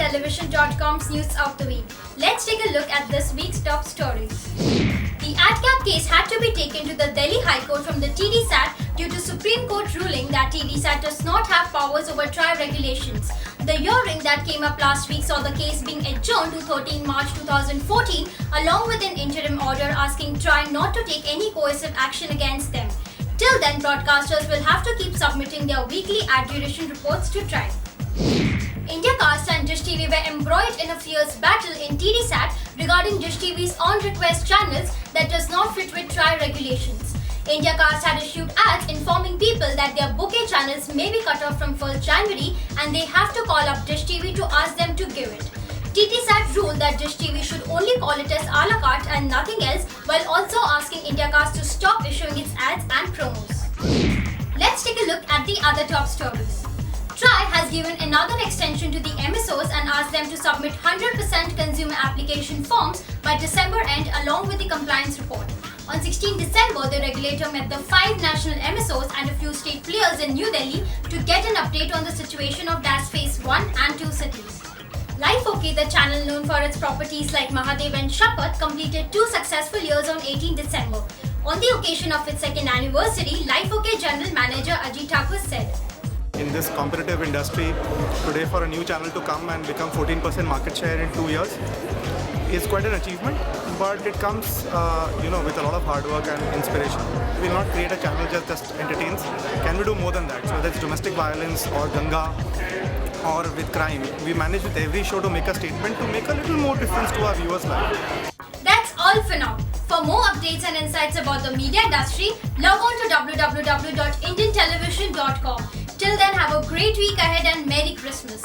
IndianTelevision.com's news of the week. Let's take a look at this week's top stories. The AdCap case had to be taken to the Delhi High Court from the TDSAT due to Supreme Court ruling that TDSAT does not have powers over trial regulations. The hearing that came up last week saw the case being adjourned to 13 March 2014 along with an interim order asking TRAI not to take any coercive action against them. Till then, broadcasters will have to keep submitting their weekly ad duration reports to TRAI. Indiacast and Dish TV were embroiled in a fierce battle in TDSAT regarding Dish TV's on-request channels that does not fit with TRAI regulations. Indiacast had issued ads informing people that their bouquet channels may be cut off from 1st January and they have to call up Dish TV to ask them to give it. TDSAT ruled that Dish TV should only call it as a la carte and nothing else, while also asking Indiacast to stop issuing its ads and promos. Let's take a look at the other top stories. TRAI has given another extension to the MSOs and asked them to submit 100% consumer application forms by December end along with the compliance report. On 16 December, the regulator met the 5 national MSOs and a few state players in New Delhi to get an update on the situation of DAS Phase 1 and 2 cities. Life OK, the channel known for its properties like Mahadev and Shapath, completed 2 successful years on 18 December. On the occasion of its 2nd anniversary, Life OK General Manager Ajit Thakur said, "In this competitive industry, today for a new channel to come and become 14% market share in 2 years is quite an achievement, but it comes with a lot of hard work and inspiration. We will not create a channel just entertains. Can we do more than that? So whether it's domestic violence or Ganga or with crime, we manage with every show to make a statement to make a little more difference to our viewers' life." That's all for now. For more updates and insights about the media industry, log on to www.indiantelevision.com. Till then, have a great week ahead and Merry Christmas.